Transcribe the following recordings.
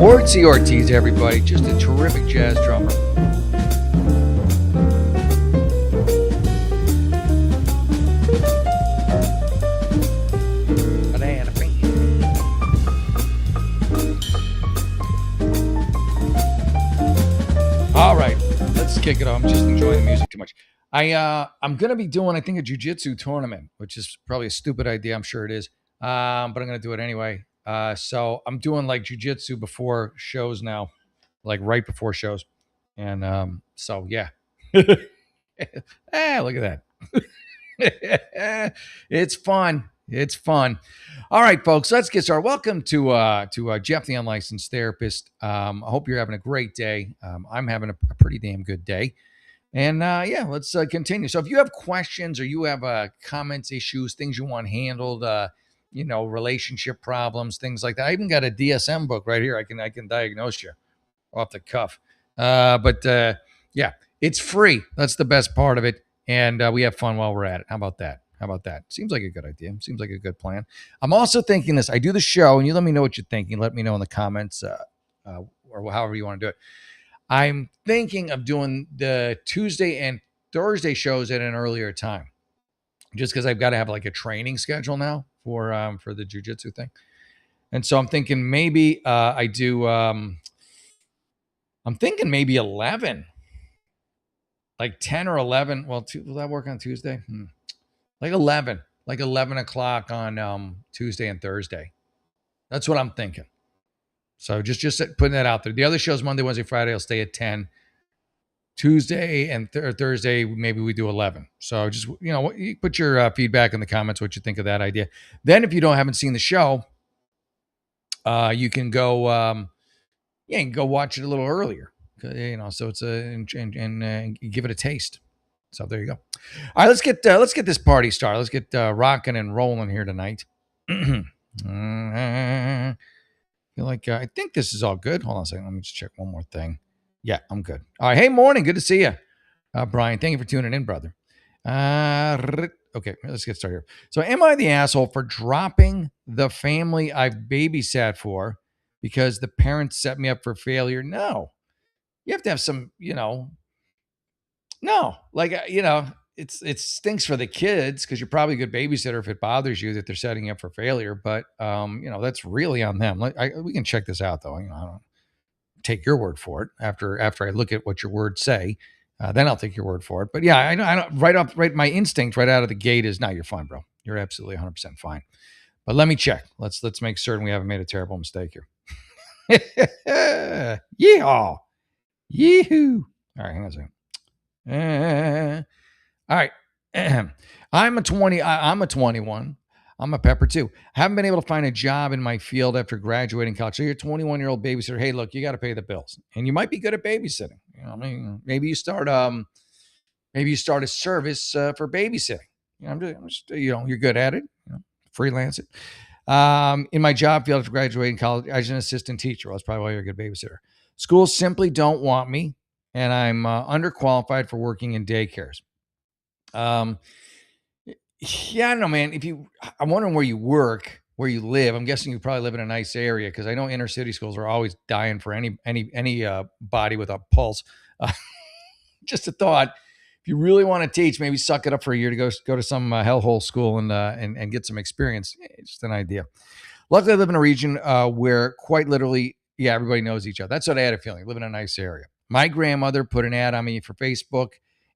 Ortsy Ortiz, everybody. Just a terrific jazz drummer. All right, let's kick it off. I'm just enjoying the music too much. I'm gonna be doing, I think, a jiu-jitsu tournament, which is probably a stupid idea. I'm sure it is, but I'm gonna do it anyway. So I'm doing like jiu-jitsu before shows now, like right before shows, and so yeah. Look at that. It's fun. It's fun. All right, folks, let's get started. Welcome to Jeff, the Unlicensed Therapist. I hope you're having a great day. I'm having a pretty damn good day. And yeah, let's continue. So if you have questions or you have comments, issues, things you want handled, relationship problems, things like that. I even got a DSM book right here. I can diagnose you off the cuff. But yeah, it's free. That's the best part of it. And we have fun while we're at it. How about that? Seems like a good idea. Seems like a good plan. I'm also thinking this. I do the show, and you let me know what you're thinking. Let me know in the comments or however you want to do it. I'm thinking of doing the Tuesday and Thursday shows at an earlier time, just because I've got to have like a training schedule now for the jiu-jitsu thing. And so I'm thinking maybe I do. I'm thinking maybe 11, like 10 or 11. Well, will that work on Tuesday? Like 11 o'clock on Tuesday and Thursday. That's what I'm thinking. So just putting that out there. The other shows, Monday, Wednesday, Friday, will stay at 10. Tuesday and Thursday, maybe we do 11. So just, you put your feedback in the comments, what you think of that idea. Then if you haven't seen the show, you can go, you can go watch it a little earlier. So it's and give it a taste. So there you go. All right, let's get this party started. Let's get rocking and rolling here tonight. I feel like I think this is all good. Hold on a second. Let me just check one more thing. Yeah, I'm good. All right. Hey, morning. Good to see you, Brian. Thank you for tuning in, brother. Okay, let's get started here. So, am I the asshole for dropping the family I've babysat for because the parents set me up for failure? No. You have to have some, no, like, it stinks for the kids because you're probably a good babysitter if it bothers you that they're setting you up for failure. But, that's really on them. We can check this out, though. I don't take your word for it after I look at what your words say. Then I'll take your word for it. But yeah, I know right. My instinct right out of the gate is, no, you're fine, bro. You're absolutely 100% fine. But let me check. Let's make certain we haven't made a terrible mistake here. Yeehaw. Yee-hoo. All right, hang on a second. All right. I'm a 21. I'm a pepper too. I haven't been able to find a job in my field after graduating college. So you're a 21-year-old babysitter. Hey, look, you got to pay the bills, and you might be good at babysitting. Maybe you start a service for babysitting. You're good at it. Freelance it. In my job field after graduating college, I was an assistant teacher. Well, that's probably why you're a good babysitter. Schools simply don't want me, and I'm underqualified for working in daycares. Yeah, I don't know, man. I'm wondering where you work, where you live. I'm guessing you probably live in a nice area because I know inner city schools are always dying for any body with a pulse. Just a thought. If you really want to teach, maybe suck it up for a year to go to some hellhole school and get some experience. Just an idea. Luckily, I live in a region where quite literally, yeah, everybody knows each other. That's what I had a feeling. I live in a nice area. My grandmother put an ad on me for Facebook.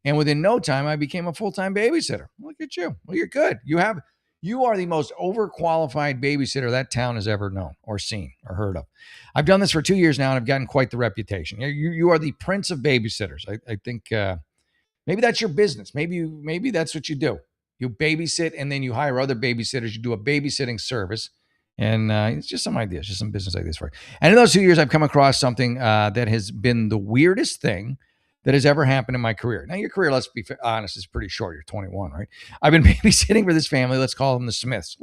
And within no time, I became a full-time babysitter. Look at you. Well, you're good. You are the most overqualified babysitter that town has ever known or seen or heard of. I've done this for 2 years now, and I've gotten quite the reputation. You are the prince of babysitters. I think maybe that's your business. Maybe that's what you do. You babysit, and then you hire other babysitters. You do a babysitting service. And it's just some ideas, just some business ideas for you. And in those 2 years, I've come across something that has been the weirdest thing that has ever happened in my career. Now, your career, let's be honest, is pretty short. You're 21, right? I've been babysitting for this family. Let's call them the Smiths.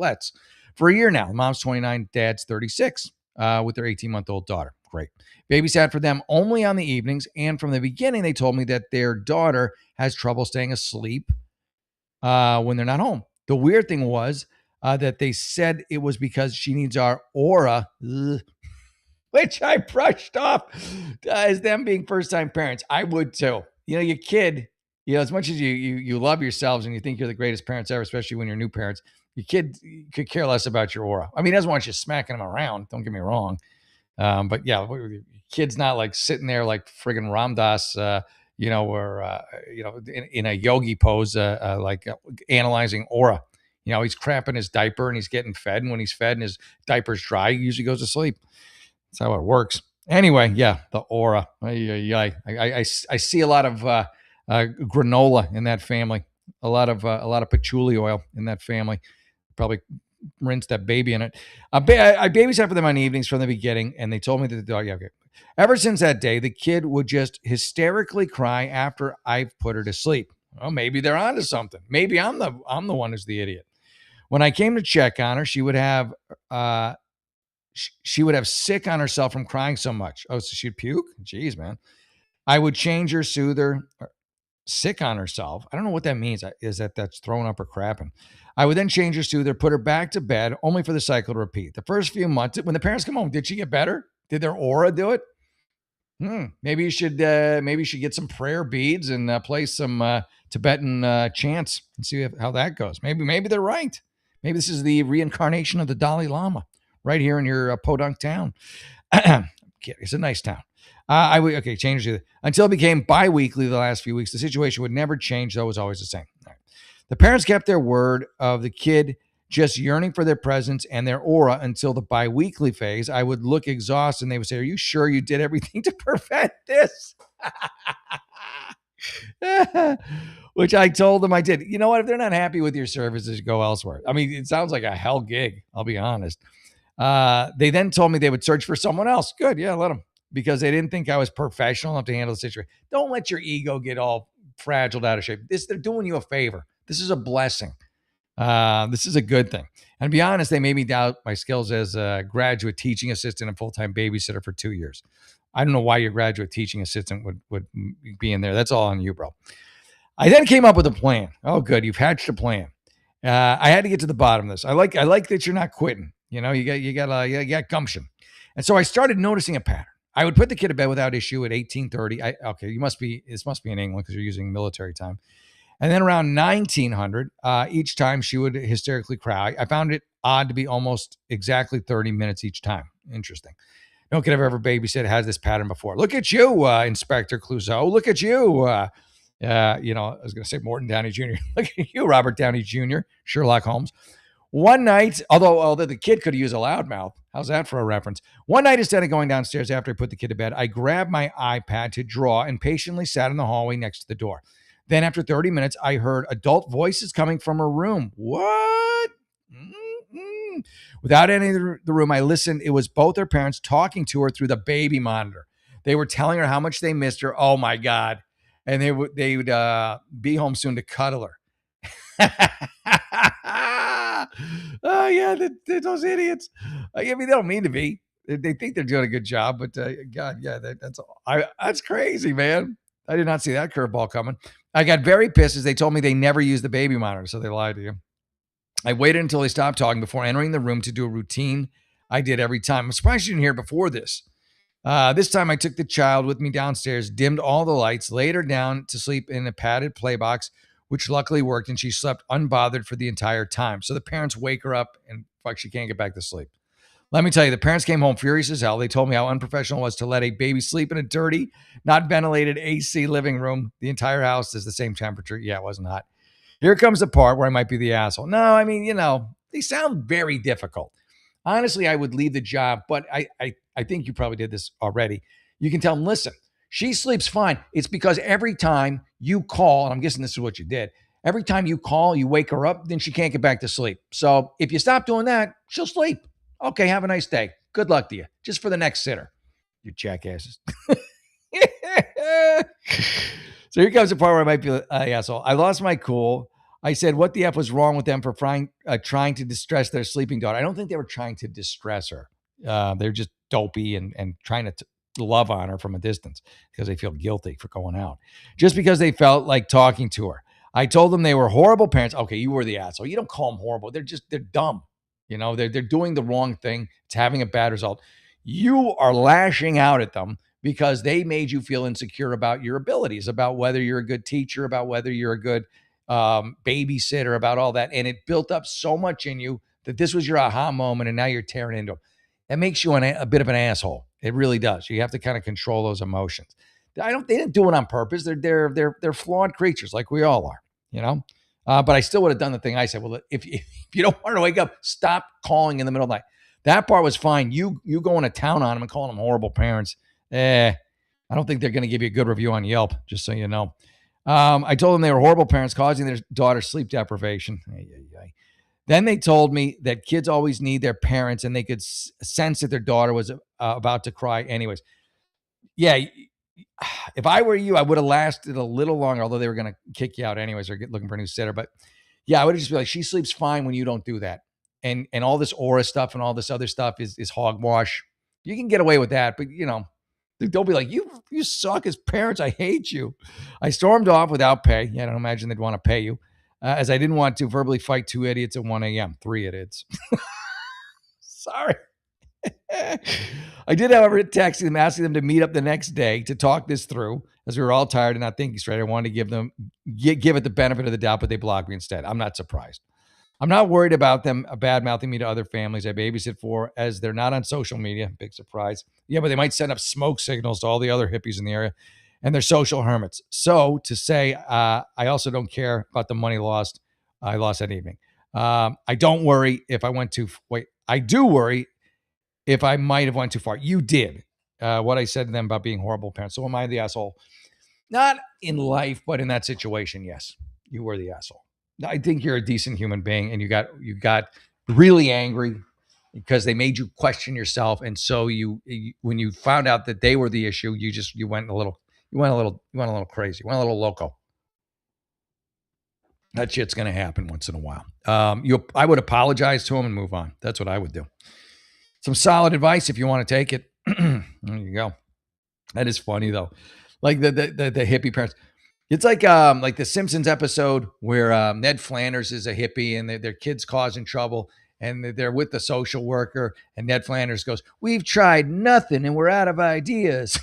For a year now. Mom's 29, dad's 36, with their 18-month-old daughter. Great. Babysat for them only on the evenings. And from the beginning, they told me that their daughter has trouble staying asleep when they're not home. The weird thing was that they said it was because she needs our Aura which I brushed off as them being first time parents. I would too. Your kid, as much as you love yourselves and you think you're the greatest parents ever, especially when you're new parents, your kid could care less about your aura. I mean, he doesn't want you smacking him around. Don't get me wrong. But yeah, kid's not like sitting there like friggin' Ramdas, or in a yogi pose, analyzing aura. He's cramping his diaper and he's getting fed, and when he's fed and his diaper's dry, he usually goes to sleep. That's how it works. Anyway, yeah, the aura. I see a lot of granola in that family. A lot of patchouli oil in that family. Probably rinse that baby in it. I babysat for them on evenings from the beginning, and they told me that the dog. Yeah, okay. Ever since that day, the kid would just hysterically cry after I've put her to sleep. Well, maybe they're onto something. Maybe I'm the one who's the idiot. When I came to check on her, she would have sick on herself from crying so much. Oh, so she'd puke? Jeez, man. I would change her, soothe her, sick on herself. I don't know what that means. Is that's throwing up or crapping? I would then change her, soothe her, put her back to bed, only for the cycle to repeat. The first few months, when the parents come home, did she get better? Did their aura do it? Maybe you should get some prayer beads and play some Tibetan chants and see how that goes. Maybe they're right. Maybe this is the reincarnation of the Dalai Lama right here in your podunk town. It's a nice town. I would change it until it became bi-weekly the last few weeks. The situation would never change, though it was always the same. All right. The parents kept their word of the kid just yearning for their presence and their aura until the bi-weekly phase. I would look exhausted and they would say, "Are you sure you did everything to prevent this?" Which I told them I did. You know what? If they're not happy with your services, go elsewhere. I mean, it sounds like a hell gig. I'll be honest. They then told me they would search for someone else. Good. Yeah, let them. Because they didn't think I was professional enough to handle the situation. Don't let your ego get all fragiled out of shape. They're doing you a favor. This is a blessing. This is a good thing. And to be honest, they made me doubt my skills as a graduate teaching assistant and full-time babysitter for 2 years. I don't know why your graduate teaching assistant would be in there. That's all on you, bro. I then came up with a plan. Oh, good. You've hatched a plan. I had to get to the bottom of this. I like that you're not quitting. You got gumption. And so I started noticing a pattern. I would put the kid to bed without issue at 18:30. This must be in England because you're using military time. And then around 1900, each time she would hysterically cry. I found it odd to be almost exactly 30 minutes each time. Interesting. No kid I've ever babysat has this pattern before. Look at you, Inspector Clouseau. Look at you. I was going to say Morton Downey Jr. Look at you, Robert Downey Jr., Sherlock Holmes. One night, although the kid could use a loudmouth. How's that for a reference? One night, instead of going downstairs after I put the kid to bed, I grabbed my iPad to draw and patiently sat in the hallway next to the door. Then after 30 minutes, I heard adult voices coming from her room. What? Mm-hmm. Without entering the room, I listened. It was both her parents talking to her through the baby monitor. They were telling her how much they missed her. Oh, my God. And they would be home soon to cuddle her. Oh, yeah, those idiots. I mean, they don't mean to be. They think they're doing a good job, but God, yeah, that's crazy, man. I did not see that curveball coming. I got very pissed as they told me they never used the baby monitor, so they lied to you. I waited until they stopped talking before entering the room to do a routine I did every time. I'm surprised you didn't hear before this. This time I took the child with me downstairs, dimmed all the lights, laid her down to sleep in a padded playbox, which luckily worked, and she slept unbothered for the entire time. So the parents wake her up and she can't get back to sleep. Let me tell you, the parents came home furious as hell. They told me how unprofessional it was to let a baby sleep in a dirty, not ventilated AC living room. The entire house is the same temperature. Yeah, it wasn't hot. Here comes the part where I might be the asshole. No, I mean, they sound very difficult. Honestly, I would leave the job, but I think you probably did this already. You can tell them, listen, she sleeps fine. It's because every time you call, and I'm guessing this is what you did, every time you call, you wake her up, then she can't get back to sleep. So if you stop doing that, she'll sleep. Okay, have a nice day. Good luck to you. Just for the next sitter. You jackasses. So here comes the part where I might be an asshole. I lost my cool. I said, what the F was wrong with them for trying to distress their sleeping daughter? I don't think they were trying to distress her. They're just dopey and trying to love on her from a distance because they feel guilty for going out. Just because they felt like talking to her. I told them they were horrible parents. Okay, you were the asshole. You don't call them horrible. They're dumb. They're doing the wrong thing. It's having a bad result. You are lashing out at them because they made you feel insecure about your abilities, about whether you're a good teacher, about whether you're a good babysitter, about all that. And it built up so much in you that this was your aha moment, and now you're tearing into them. It makes you a bit of an asshole. It really does. You have to kind of control those emotions. They didn't do it on purpose. They're flawed creatures like we all are, you know. But I still would have done the thing I said. Well, if you don't want to wake up, stop calling in the middle of the night. That part was fine. You going to town on them and calling them horrible parents. I don't think they're going to give you a good review on Yelp, just so you know. I told them they were horrible parents causing their daughter sleep deprivation. Then they told me that kids always need their parents, and they could sense that their daughter was about to cry anyways. Yeah, if I were you, I would have lasted a little longer, although they were going to kick you out anyways or get looking for a new sitter. But yeah, I would have just be like, she sleeps fine when you don't do that. And all this aura stuff and all this other stuff is hogwash. You can get away with that, but don't be like, you suck as parents. I hate you. I stormed off without pay. Yeah, I don't imagine they'd want to pay you. As I didn't want to verbally fight two idiots at 1 a.m. Three idiots. Sorry. I did, however, text them asking them to meet up the next day to talk this through, as we were all tired and not thinking straight. I wanted to give it the benefit of the doubt, but they blocked me instead. I'm not surprised. I'm not worried about them bad mouthing me to other families I babysit for, as they're not on social media. Big surprise. Yeah, but they might send up smoke signals to all the other hippies in the area, and they're social hermits. So to say, I also don't care about the money lost. I lost that evening. I don't worry if I went too. Wait, I do worry if I might have went too far. You did what I said to them about being horrible parents. So am I the asshole? Not in life, but in that situation, yes, you were the asshole. I think you're a decent human being, and you got really angry because they made you question yourself, and so you when you found out that they were the issue, you went a little crazy, you went a little loco. That shit's going to happen once in a while. I would apologize to them and move on. That's what I would do. Some solid advice if you want to take it. There you go. That is funny though. Like the hippie parents. It's like the Simpsons episode where Ned Flanders is a hippie and their kid's causing trouble, and they're with the social worker, and Ned Flanders goes, "We've tried nothing and we're out of ideas."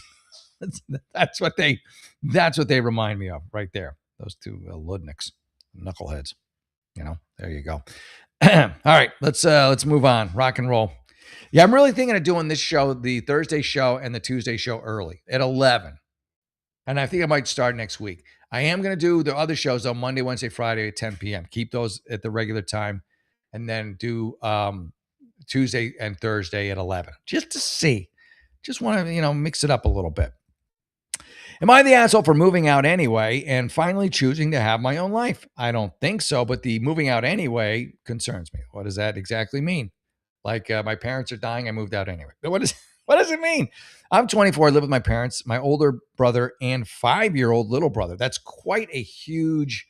that's what they remind me of right there. Those two Ludniks, knuckleheads. There you go. All right, let's move on. Rock and roll. Yeah, I'm really thinking of doing this show, the Thursday show and the Tuesday show early at 11. And I think I might start next week. I am going to do the other shows on Monday, Wednesday, Friday at 10 p.m. Keep those at the regular time, and then do Tuesday and Thursday at 11, just to see. Just want to, mix it up a little bit. Am I the asshole for moving out anyway and finally choosing to have my own life? I don't think so, but the moving out anyway concerns me. What does that exactly mean? Like my parents are dying, I moved out anyway. What does it mean? I'm 24. I live with my parents, my older brother, and 5-year-old little brother. That's quite a huge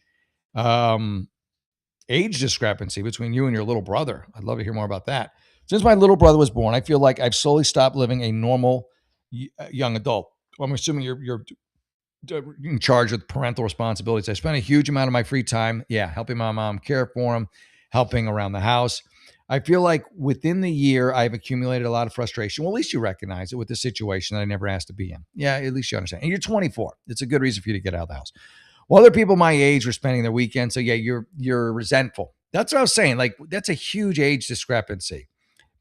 age discrepancy between you and your little brother. I'd love to hear more about that. Since my little brother was born, I feel like I've slowly stopped living a normal young adult. Well, I'm assuming you're in charge with parental responsibilities. I spend a huge amount of my free time, helping my mom care for him, helping around the house. I feel like within the year, I've accumulated a lot of frustration. Well, at least you recognize it with the situation that I never asked to be in. Yeah, at least you understand. And you're 24. It's a good reason for you to get out of the house. Well, other people my age were spending their weekends. So yeah, you're resentful. That's what I was saying. Like, that's a huge age discrepancy.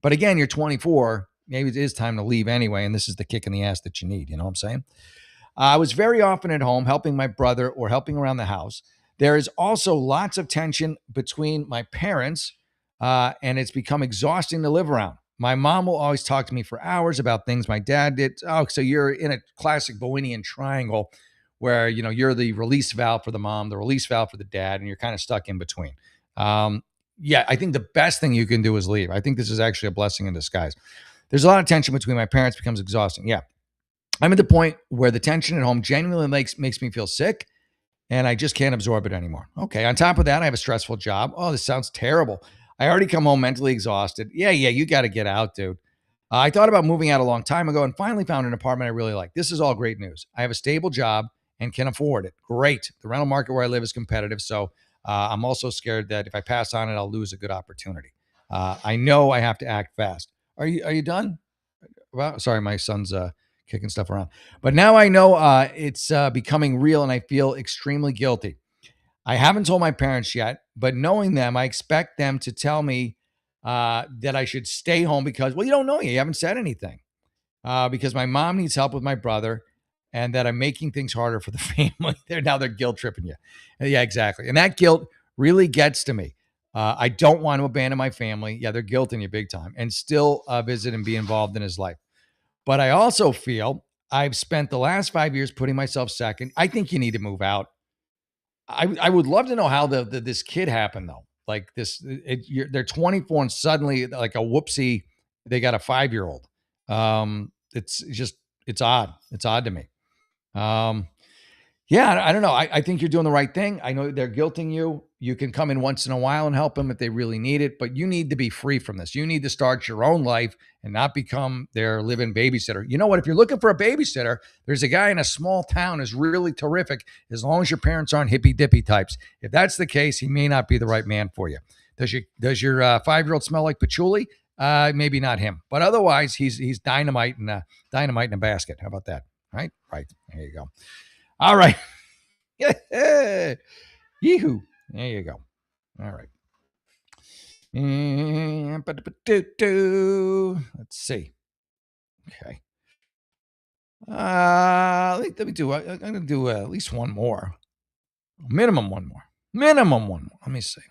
But again, you're 24. Maybe it is time to leave anyway. And this is the kick in the ass that you need. You know what I'm saying? I was very often at home helping my brother or helping around the house. There is also lots of tension between my parents, and it's become exhausting to live around. My mom will always talk to me for hours about things my dad did. Oh, so you're in a classic Bohemian triangle where, you're the release valve for the mom, the release valve for the dad, and you're kind of stuck in between. I think the best thing you can do is leave. I think this is actually a blessing in disguise. There's a lot of tension between my parents, becomes exhausting. Yeah. I'm at the point where the tension at home genuinely makes me feel sick, and I just can't absorb it anymore. Okay. On top of that, I have a stressful job. Oh, this sounds terrible. I already come home mentally exhausted. Yeah, you got to get out, dude. I thought about moving out a long time ago and finally found an apartment I really like. This is all great news. I have a stable job and can afford it. Great. The rental market where I live is competitive, so I'm also scared that if I pass on it, I'll lose a good opportunity. I know I have to act fast. Are you done? about? Sorry, my son's kicking stuff around. But now I know it's becoming real, and I feel extremely guilty. I haven't told my parents yet, but knowing them, I expect them to tell me that I should stay home because, well, you don't know yet. You haven't said anything. Because my mom needs help with my brother, and that I'm making things harder for the family. They're guilt tripping you. Yeah, exactly. And that guilt really gets to me. I don't want to abandon my family. Yeah, they're guilting you big time, and still visit and be involved in his life. But I also feel I've spent the last 5 years putting myself second. I think you need to move out. I would love to know how this kid happened though. Like this, they're 24 and suddenly like a whoopsie, they got a 5 year old. It's just it's odd. It's odd to me. Um, yeah, I don't know. I think you're doing the right thing. I know they're guilting you. You can come in once in a while and help them if they really need it, but you need to be free from this. You need to start your own life and not become their live-in babysitter. You know what? If you're looking for a babysitter, there's a guy in a small town who's really terrific as long as your parents aren't hippy dippy types. If that's the case, he may not be the right man for you. Does your 5 year old smell like patchouli? Maybe not him, but otherwise he's dynamite and dynamite in a basket. How about that? Right. There you go. All right. Yee-hoo. There you go. All right. Let's see. Okay. Let me do. I'm going to do at least one more. Minimum one more. Minimum one more. Let me see.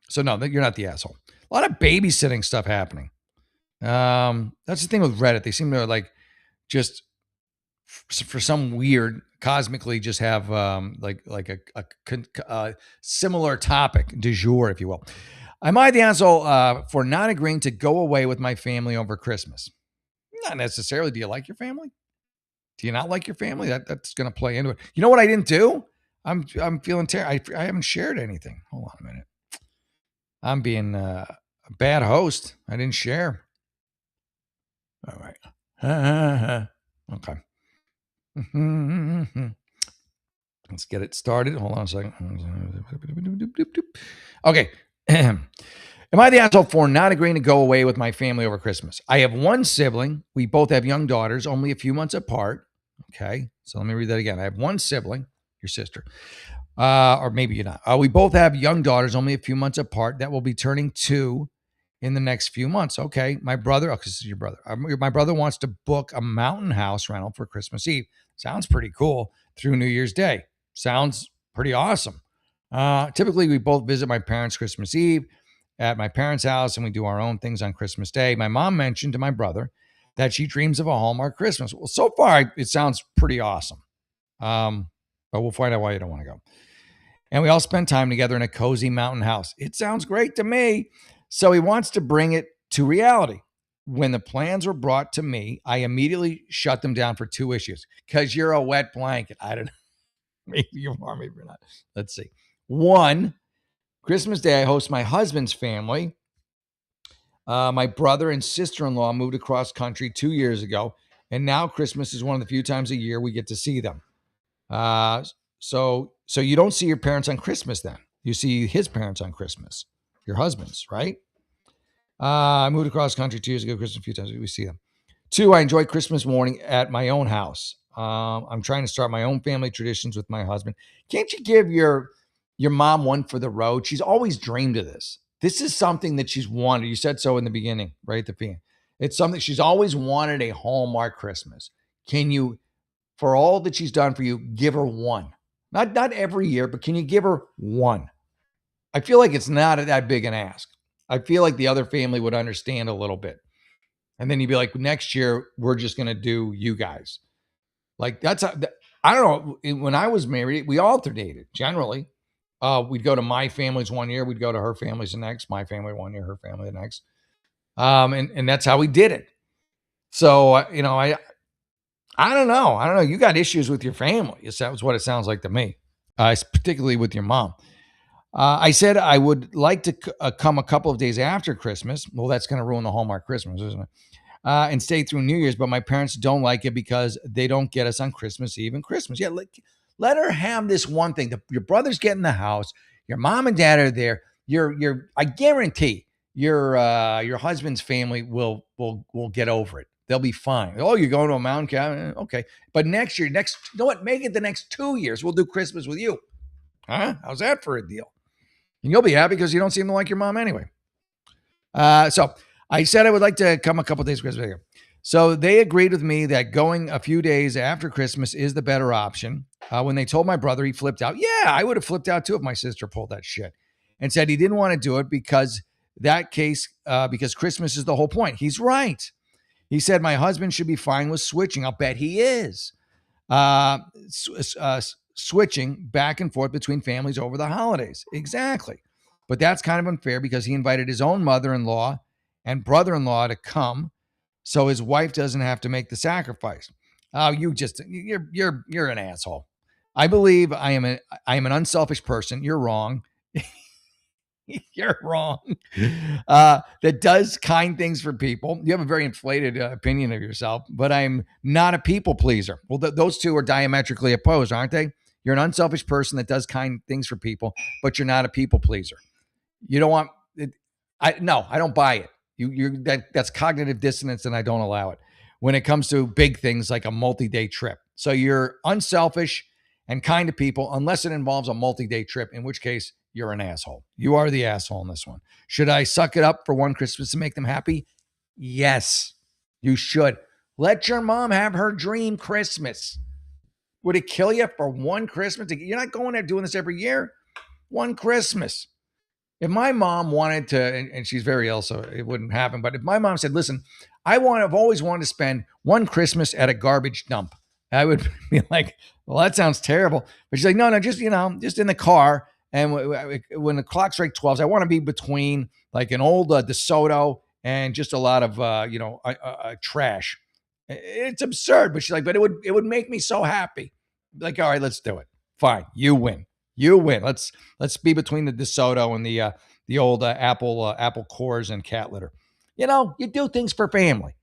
So no, you're not the asshole. A lot of babysitting stuff happening. That's the thing with Reddit. They seem to like just for some weird cosmically just have like a similar topic du jour, if you will. Am I the asshole for not agreeing to go away with my family over Christmas? Not necessarily. Do you like your family? Do you not like your family? That's going to play into it. You know what I didn't do? I'm feeling terrible. I haven't shared anything. Hold on a minute. I'm being a bad host. I didn't share. All right. Okay. Let's get it started. Hold on a second. Okay. Am I the asshole for not agreeing to go away with my family over Christmas? I have one sibling. We both have young daughters, only a few months apart. Okay. So let me read that again. I have one sibling, your sister, or maybe you're not. We both have young daughters, only a few months apart, that will be turning 2 in the next few months. Okay. My brother, because this is your brother. My brother wants to book a mountain house rental for Christmas Eve. Sounds pretty cool. Through New Year's Day. Sounds pretty awesome. Typically, we both visit my parents Christmas Eve at my parents' house, and we do our own things on Christmas Day. My mom mentioned to my brother that she dreams of a Hallmark Christmas. Well, so far, it sounds pretty awesome. But we'll find out why you don't want to go. And we all spend time together in a cozy mountain house. It sounds great to me. So he wants to bring it to reality. When the plans were brought to me, I immediately shut them down for 2 issues. Because you're a wet blanket. I don't know. Maybe you are, maybe you're not. Let's see. 1, Christmas Day, I host my husband's family. My brother and sister-in-law moved across country 2 years ago. And now Christmas is one of the few times a year we get to see them. So you don't see your parents on Christmas then. You see his parents on Christmas, your husband's, right? I moved across country 2 years ago, Christmas a few times. We see them. 2, I enjoy Christmas morning at my own house. I'm trying to start my own family traditions with my husband. Can't you give your mom one for the road? She's always dreamed of this. This is something that she's wanted. You said so in the beginning, right? It's something she's always wanted, a Hallmark Christmas. Can you, for all that she's done for you, give her one? Not every year, but can you give her one? I feel like it's not that big an ask. I feel like the other family would understand a little bit. And then you'd be like, next year, we're just going to do you guys. Like I don't know. When I was married, we alternated generally. We'd go to my family's one year. We'd go to her family's the next. My family one year, her family the next. And that's how we did it. So, I don't know. You got issues with your family. That was what it sounds like to me, particularly with your mom. I said I would like to come a couple of days after Christmas. Well, that's going to ruin the Hallmark Christmas, isn't it? And stay through New Year's, but my parents don't like it because they don't get us on Christmas Eve and Christmas. Yeah, let her have this one thing. Your brother's getting the house. Your mom and dad are there. I guarantee your husband's family will get over it. They'll be fine. Oh, you're going to a mountain cabin? Okay. But next year, you know what? Make it the next 2 years. We'll do Christmas with you. Huh? How's that for a deal? And you'll be happy because you don't seem to like your mom anyway. So I said I would like to come a couple days Christmas here. So they agreed with me that going a few days after Christmas is the better option. When they told my brother, he flipped out. Yeah, I would have flipped out too if my sister pulled that shit and said he didn't want to do it because because Christmas is the whole point. He's right. He said my husband should be fine with switching. I'll bet he is. Switching back and forth between families over the holidays. Exactly. But that's kind of unfair because he invited his own mother-in-law and brother-in-law to come so his wife doesn't have to make the sacrifice. Oh, you're an asshole. I believe I am an unselfish person. You're wrong. You're wrong. That does kind things for people. You have a very inflated opinion of yourself, but I'm not a people pleaser. Well, those two are diametrically opposed, aren't they? You're an unselfish person that does kind things for people, but you're not a people pleaser. You don't want it. I don't buy it. That's cognitive dissonance, and I don't allow it when it comes to big things like a multi-day trip. So you're unselfish and kind to people unless it involves a multi-day trip, in which case you're an asshole. You are the asshole in this one. Should I suck it up for one Christmas to make them happy? Yes, you should. Let your mom have her dream Christmas. Would it kill you for one Christmas? You're not going there doing this every year. One Christmas. If my mom wanted to, and she's very ill, so it wouldn't happen. But if my mom said, listen, I've always wanted to spend one Christmas at a garbage dump, I would be like, well, that sounds terrible. But she's like, no, just in the car. And when the clock strikes 12, I want to be between like an old DeSoto and just a lot of, trash. It's absurd. But she's like, but it would make me so happy. Like, all right, let's do it. Fine. You win. Let's be between the DeSoto and the old apple cores and cat litter. You do things for family.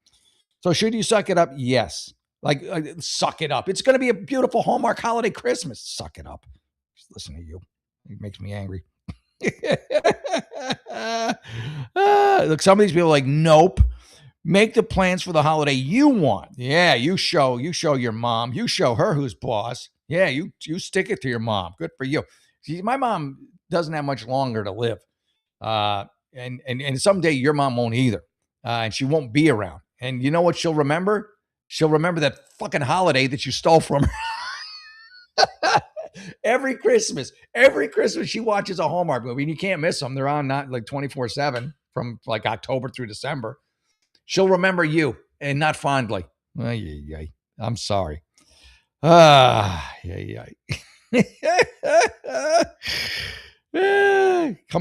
So should you suck it up? Yes. Like suck it up. It's going to be a beautiful Hallmark holiday Christmas. Suck it up. Just listen to you. It makes me angry. Look, some of these people are like, nope. Make the plans for the holiday you want. Yeah, you show your mom. You show her who's boss. Yeah, you stick it to your mom. Good for you. See, my mom doesn't have much longer to live. And someday your mom won't either. And she won't be around. And you know what she'll remember? She'll remember that fucking holiday that you stole from her. Every Christmas she watches a Hallmark movie, and you can't miss them. They're on not like 24/7 from like October through December. She'll remember you, and not fondly. I'm sorry. Come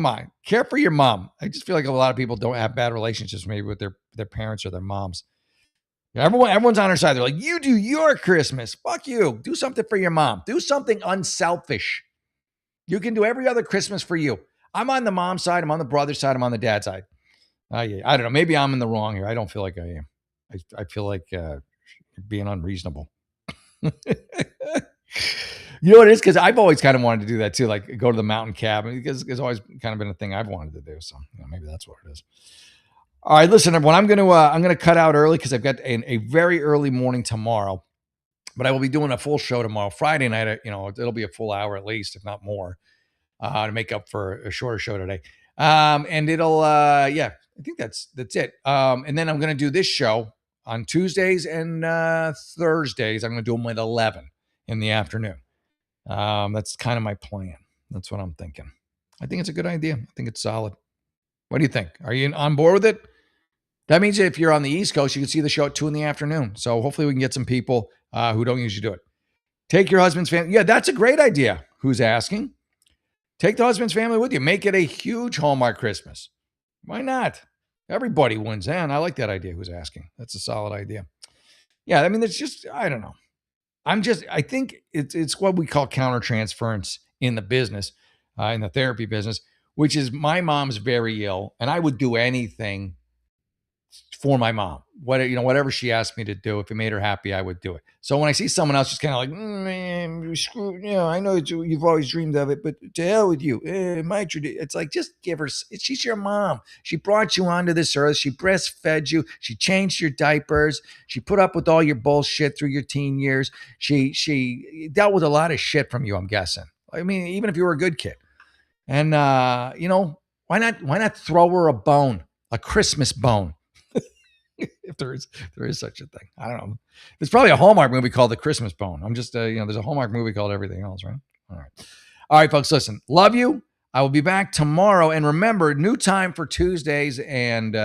on, care for your mom. I just feel like a lot of people don't have bad relationships maybe with their parents or their moms. Everyone's on her side. They're like, you do your Christmas. Fuck you. Do something for your mom. Do something unselfish. You can do every other Christmas for you. I'm on the mom's side. I'm on the brother's side. I'm on the dad's side. I don't know. Maybe I'm in the wrong here. I don't feel like I am. I feel like being unreasonable. You know what it is? Because I've always kind of wanted to do that too, like go to the mountain cabin, because it's always kind of been a thing I've wanted to do. So maybe that's what it is. All right, listen, everyone. I'm gonna cut out early because I've got a very early morning tomorrow, but I will be doing a full show tomorrow, Friday night. It'll be a full hour at least, if not more, to make up for a shorter show today. And it'll, I think that's it. And then I'm gonna do this show on Tuesdays and Thursdays. I'm gonna do them at 11 in the afternoon. That's kind of my plan. That's what I'm thinking. I think it's a good idea. I think it's solid. What do you think? Are you on board with it? That means if you're on the East Coast, you can see the show at 2 p.m. So hopefully we can get some people who don't usually do it. Take your husband's family. Yeah, that's a great idea. Who's asking? Take the husband's family with you. Make it a huge Hallmark Christmas. Why not? Everybody wins. And I like that idea. Who's asking? That's a solid idea. Yeah, I mean, it's just, I don't know. I think it's what we call countertransference in the business, in the therapy business, which is my mom's very ill, and I would do anything for my mom. Whatever she asked me to do, if it made her happy, I would do it. So when I see someone else just kind of like, man, you screw, I know you've always dreamed of it, but to hell with you. My tradition. It's like, just give her. She's your mom. She brought you onto this earth. She breastfed you. She changed your diapers. She put up with all your bullshit through your teen years. She dealt with a lot of shit from you, I'm guessing. I mean, even if you were a good kid. And why not throw her a bone, a Christmas bone? if there is such a thing. I don't know. There's probably a Hallmark movie called The Christmas Bone. I'm just there's a Hallmark movie called everything else, right? All right, folks, listen. Love you. I will be back tomorrow, and remember, new time for Tuesdays and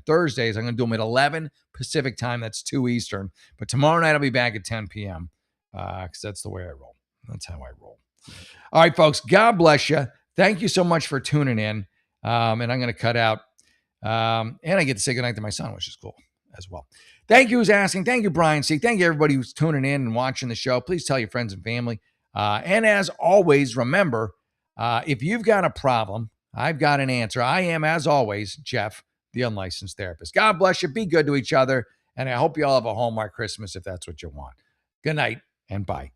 Thursdays. I'm going to do them at 11 Pacific time. That's 2 Eastern. But tomorrow night I'll be back at 10 p.m. Because that's the way I roll. That's how I roll. All right, folks. God bless you. Thank you so much for tuning in. And I'm going to cut out. And I get to say goodnight to my son, which is cool as well. Thank you who's asking. Thank you, Brian C. Thank you, everybody who's tuning in and watching the show. Please tell your friends and family. And as always, remember, if you've got a problem, I've got an answer. I am, as always, Jeff, the unlicensed therapist. God bless you. Be good to each other. And I hope you all have a Hallmark Christmas if that's what you want. Good night and bye.